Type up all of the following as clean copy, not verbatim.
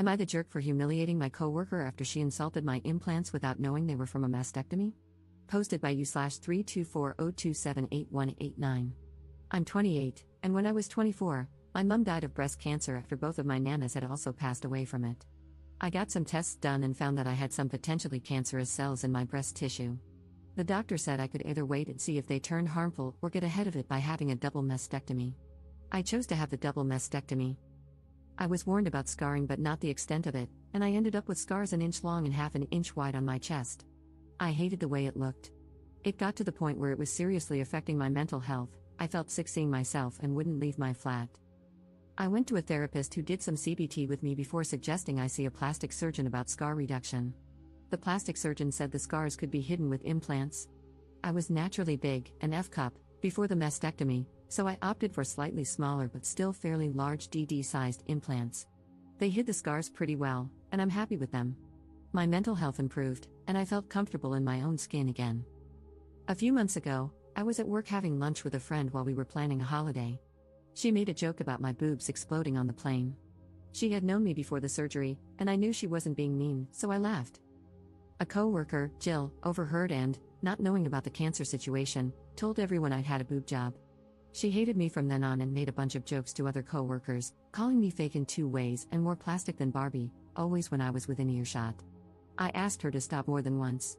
Am I the jerk for humiliating my coworker after she insulted my implants without knowing they were from a mastectomy? Posted by u/32402788189. I'm 28, and when I was 24, my mum died of breast cancer after both of my nanas had also passed away from it. I got some tests done and found that I had some potentially cancerous cells in my breast tissue. The doctor said I could either wait and see if they turned harmful or get ahead of it by having a double mastectomy. I chose to have the double mastectomy. I was warned about scarring but not the extent of it, and I ended up with scars an inch long and half an inch wide on my chest. I hated the way it looked. It got to the point where it was seriously affecting my mental health. I felt sick seeing myself and wouldn't leave my flat. I went to a therapist who did some CBT with me before suggesting I see a plastic surgeon about scar reduction. The plastic surgeon said the scars could be hidden with implants. I was naturally big, an F-cup, before the mastectomy, so I opted for slightly smaller but still fairly large DD-sized implants. They hid the scars pretty well, and I'm happy with them. My mental health improved, and I felt comfortable in my own skin again. A few months ago, I was at work having lunch with a friend while we were planning a holiday. She made a joke about my boobs exploding on the plane. She had known me before the surgery, and I knew she wasn't being mean, so I laughed. A coworker, Jill, overheard and, not knowing about the cancer situation, told everyone I'd had a boob job. She hated me from then on and made a bunch of jokes to other coworkers, calling me fake in 2 ways and more plastic than Barbie, always when I was within earshot. I asked her to stop more than once.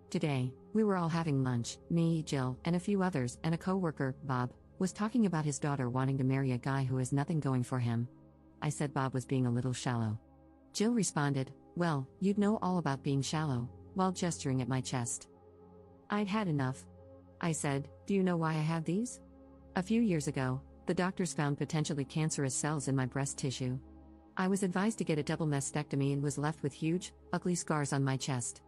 Today, we were all having lunch, me, Jill, and a few others, and a coworker, Bob, was talking about his daughter wanting to marry a guy who has nothing going for him. I said Bob was being a little shallow. Jill responded, "Well, you'd know all about being shallow," while gesturing at my chest. I'd had enough. I said, "Do you know why I have these? A few years ago, the doctors found potentially cancerous cells in my breast tissue. I was advised to get a double mastectomy and was left with huge, ugly scars on my chest.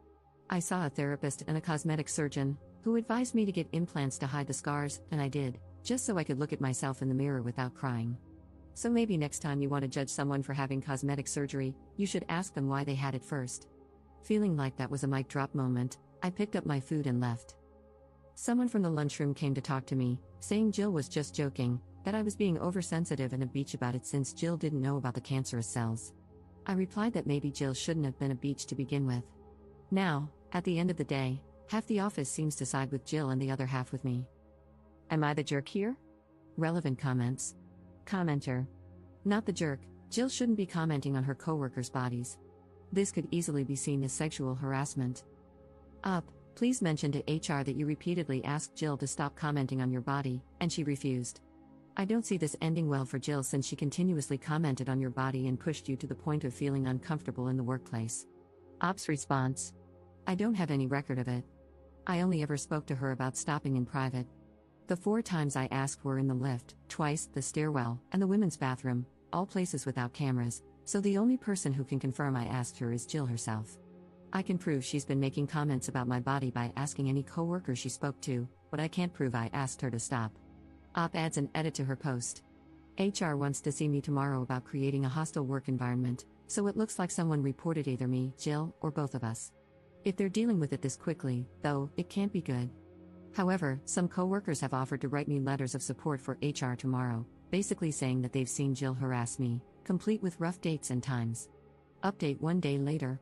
I saw a therapist and a cosmetic surgeon, who advised me to get implants to hide the scars, and I did, just so I could look at myself in the mirror without crying. So maybe next time you want to judge someone for having cosmetic surgery, you should ask them why they had it first." Feeling like that was a mic drop moment, I picked up my food and left. Someone from the lunchroom came to talk to me, saying Jill was just joking, that I was being oversensitive and a beach about it since Jill didn't know about the cancerous cells. I replied that maybe Jill shouldn't have been a beach to begin with. Now, at the end of the day, half the office seems to side with Jill and the other half with me. Am I the jerk here? Relevant comments. Commenter. Not the jerk. Jill shouldn't be commenting on her coworkers' bodies. This could easily be seen as sexual harassment. Up. Please mention to HR that you repeatedly asked Jill to stop commenting on your body, and she refused. I don't see this ending well for Jill since she continuously commented on your body and pushed you to the point of feeling uncomfortable in the workplace. Op's response. I don't have any record of it. I only ever spoke to her about stopping in private. The 4 times I asked were in the lift, twice the stairwell, and the women's bathroom, all places without cameras, so the only person who can confirm I asked her is Jill herself. I can prove she's been making comments about my body by asking any coworker she spoke to, but I can't prove I asked her to stop. Op adds an edit to her post. HR wants to see me tomorrow about creating a hostile work environment, so it looks like someone reported either me, Jill, or both of us. If they're dealing with it this quickly, though, it can't be good. However, some coworkers have offered to write me letters of support for HR tomorrow, basically saying that they've seen Jill harass me, complete with rough dates and times. Update 1 day later.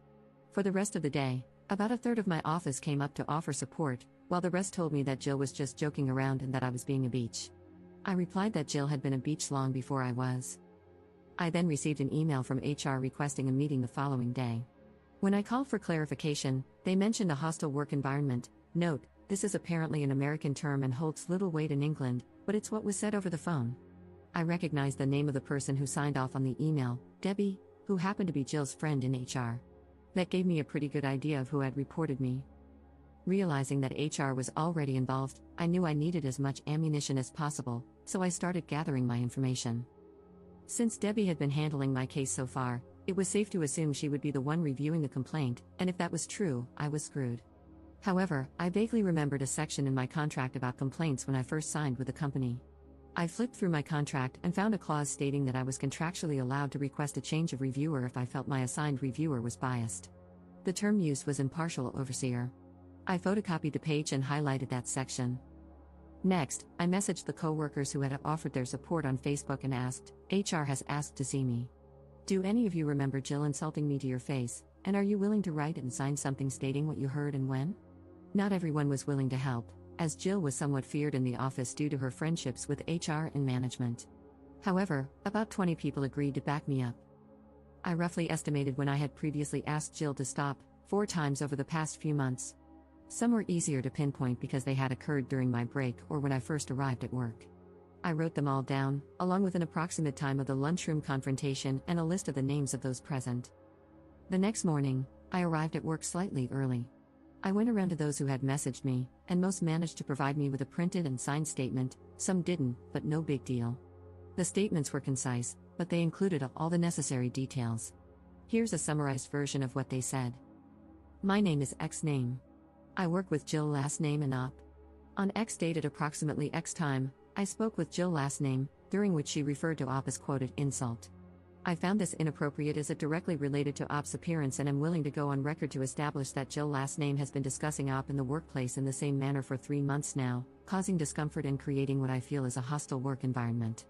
For the rest of the day, about a third of my office came up to offer support, while the rest told me that Jill was just joking around and that I was being a beach. I replied that Jill had been a beach long before I was. I then received an email from HR requesting a meeting the following day. When I called for clarification, they mentioned a hostile work environment. Note, this is apparently an American term and holds little weight in England, but it's what was said over the phone. I recognized the name of the person who signed off on the email, Debbie, who happened to be Jill's friend in HR. That gave me a pretty good idea of who had reported me. Realizing that HR was already involved, I knew I needed as much ammunition as possible, so I started gathering my information. Since Debbie had been handling my case so far, it was safe to assume she would be the one reviewing the complaint, and if that was true, I was screwed. However, I vaguely remembered a section in my contract about complaints when I first signed with the company. I flipped through my contract and found a clause stating that I was contractually allowed to request a change of reviewer if I felt my assigned reviewer was biased. The term used was impartial overseer. I photocopied the page and highlighted that section. Next, I messaged the coworkers who had offered their support on Facebook and asked, HR has asked to see me. Do any of you remember Jill insulting me to your face, and are you willing to write and sign something stating what you heard and when? Not everyone was willing to help, as Jill was somewhat feared in the office due to her friendships with HR and management. However, about 20 people agreed to back me up. I roughly estimated when I had previously asked Jill to stop, 4 times over the past few months. Some were easier to pinpoint because they had occurred during my break or when I first arrived at work. I wrote them all down, along with an approximate time of the lunchroom confrontation and a list of the names of those present. The next morning, I arrived at work slightly early. I went around to those who had messaged me, and most managed to provide me with a printed and signed statement, some didn't, but no big deal. The statements were concise, but they included all the necessary details. Here's a summarized version of what they said. My name is X name. I work with Jill last name and op. On X date at approximately X time, I spoke with Jill last name, during which she referred to op as quoted insult. I found this inappropriate as it directly related to op's appearance and am willing to go on record to establish that Jill last name has been discussing op in the workplace in the same manner for 3 months now, causing discomfort and creating what I feel is a hostile work environment.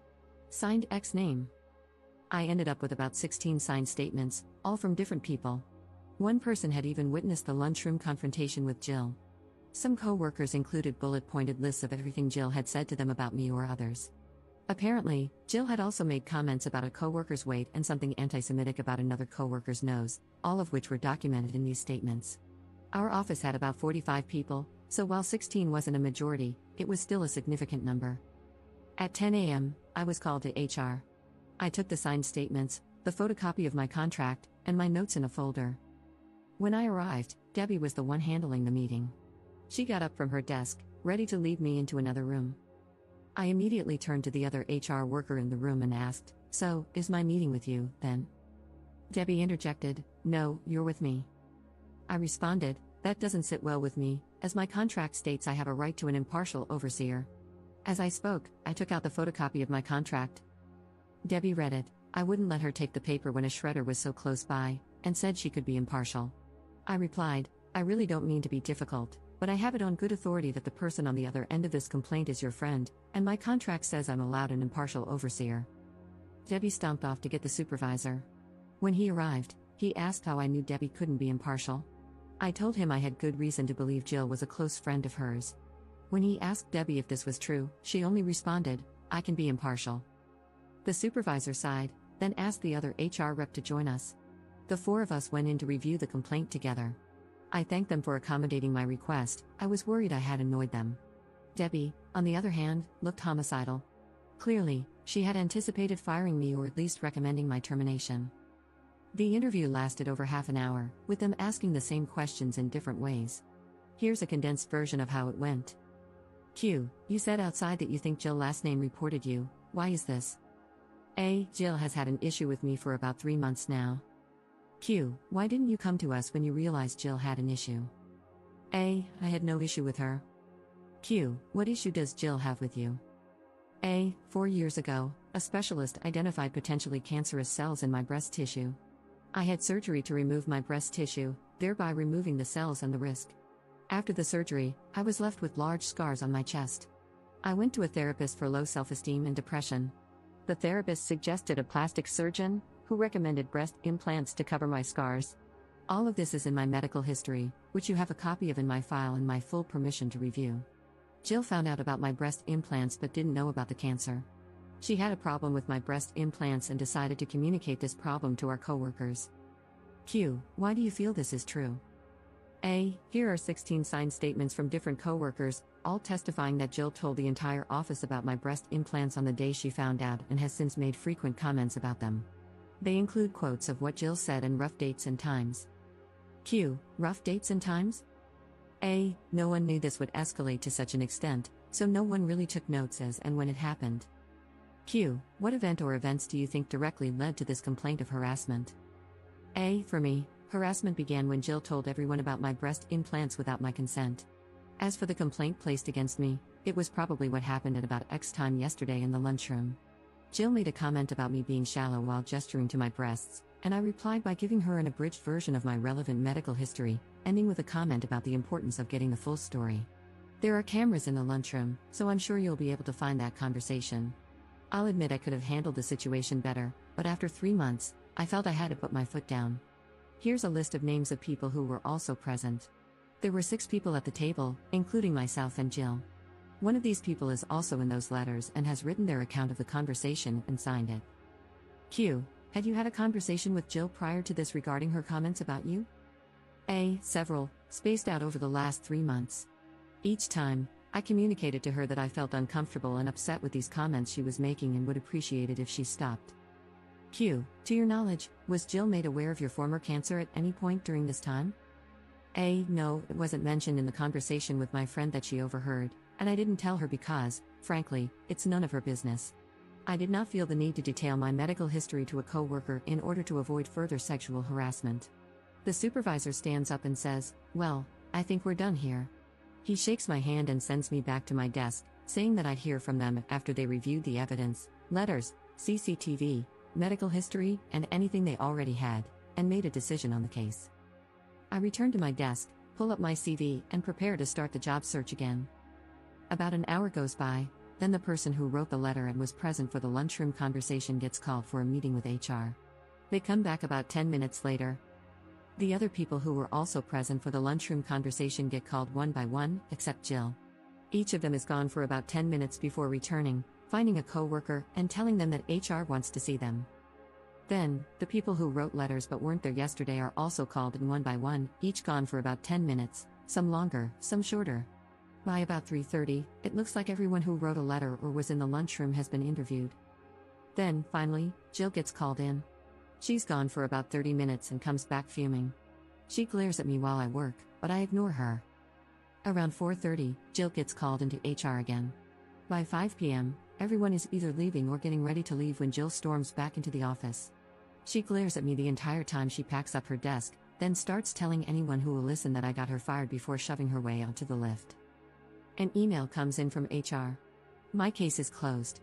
Signed X name. I ended up with about 16 signed statements, all from different people. One person had even witnessed the lunchroom confrontation with Jill. Some co-workers included bullet-pointed lists of everything Jill had said to them about me or others. Apparently, Jill had also made comments about a co-worker's weight and something anti-Semitic about another co-worker's nose, all of which were documented in these statements. Our office had about 45 people, so while 16 wasn't a majority, it was still a significant number. At 10 a.m., I was called to HR. I took the signed statements, the photocopy of my contract, and my notes in a folder. When I arrived, Debbie was the one handling the meeting. She got up from her desk, ready to lead me into another room. I immediately turned to the other HR worker in the room and asked, "So, is my meeting with you, then?" Debbie interjected, "No, you're with me." I responded, "That doesn't sit well with me, as my contract states I have a right to an impartial overseer." As I spoke, I took out the photocopy of my contract. Debbie read it. I wouldn't let her take the paper when a shredder was so close by, and said she could be impartial. I replied, "I really don't mean to be difficult, but I have it on good authority that the person on the other end of this complaint is your friend, and my contract says I'm allowed an impartial overseer." Debbie stomped off to get the supervisor. When he arrived, he asked how I knew Debbie couldn't be impartial. I told him I had good reason to believe Jill was a close friend of hers. When he asked Debbie if this was true, she only responded, "I can be impartial." The supervisor sighed, then asked the other HR rep to join us. The 4 of us went in to review the complaint together. I thanked them for accommodating my request. I was worried I had annoyed them. Debbie, on the other hand, looked homicidal. Clearly, she had anticipated firing me or at least recommending my termination. The interview lasted over half an hour, with them asking the same questions in different ways. Here's a condensed version of how it went. Q. You said outside that you think Jill last name reported you. Why is this? A. Jill has had an issue with me for about 3 months now. Q. Why didn't you come to us when you realized Jill had an issue? A. I had no issue with her. Q. What issue does Jill have with you? A. 4 years ago, a specialist identified potentially cancerous cells in my breast tissue. I had surgery to remove my breast tissue, thereby removing the cells and the risk. After the surgery, I was left with large scars on my chest. I went to a therapist for low self-esteem and depression. The therapist suggested a plastic surgeon, who recommended breast implants to cover my scars. All of this is in my medical history, which you have a copy of in my file and my full permission to review. Jill found out about my breast implants but didn't know about the cancer. She had a problem with my breast implants and decided to communicate this problem to our coworkers. Q. Why do you feel this is true? A. Here are 16 signed statements from different coworkers, all testifying that Jill told the entire office about my breast implants on the day she found out and has since made frequent comments about them. They include quotes of what Jill said and rough dates and times. Q. Rough dates and times? A. No one knew this would escalate to such an extent, so no one really took notes as and when it happened. Q. What event or events do you think directly led to this complaint of harassment? A. For me, harassment began when Jill told everyone about my breast implants without my consent. As for the complaint placed against me, it was probably what happened at about X time yesterday in the lunchroom. Jill made a comment about me being shallow while gesturing to my breasts, and I replied by giving her an abridged version of my relevant medical history, ending with a comment about the importance of getting the full story. There are cameras in the lunchroom, so I'm sure you'll be able to find that conversation. I'll admit I could have handled the situation better, but after 3 months, I felt I had to put my foot down. Here's a list of names of people who were also present. There were 6 people at the table, including myself and Jill. One of these people is also in those letters and has written their account of the conversation and signed it. Q. Had you had a conversation with Jill prior to this regarding her comments about you? A. Several, spaced out over the last 3 months. Each time, I communicated to her that I felt uncomfortable and upset with these comments she was making and would appreciate it if she stopped. Q. To your knowledge, was Jill made aware of your former cancer at any point during this time? A. No, it wasn't mentioned in the conversation with my friend that she overheard, and I didn't tell her because, frankly, it's none of her business. I did not feel the need to detail my medical history to a coworker in order to avoid further sexual harassment. The supervisor stands up and says, "Well, I think we're done here." He shakes my hand and sends me back to my desk, saying that I'd hear from them after they reviewed the evidence, letters, CCTV, medical history, and anything they already had, and made a decision on the case. I return to my desk, pull up my CV, and prepare to start the job search again. About an hour goes by, then the person who wrote the letter and was present for the lunchroom conversation gets called for a meeting with HR. They come back about 10 minutes later. The other people who were also present for the lunchroom conversation get called one by one, except Jill. Each of them is gone for about 10 minutes before returning, finding a coworker, and telling them that HR wants to see them. Then, the people who wrote letters but weren't there yesterday are also called in one by one, each gone for about 10 minutes, some longer, some shorter. By about 3:30, it looks like everyone who wrote a letter or was in the lunchroom has been interviewed. Then, finally, Jill gets called in. She's gone for about 30 minutes and comes back fuming. She glares at me while I work, but I ignore her. Around 4:30, Jill gets called into HR again. By 5 p.m., everyone is either leaving or getting ready to leave when Jill storms back into the office. She glares at me the entire time she packs up her desk, then starts telling anyone who will listen that I got her fired before shoving her way onto the lift. An email comes in from HR. My case is closed.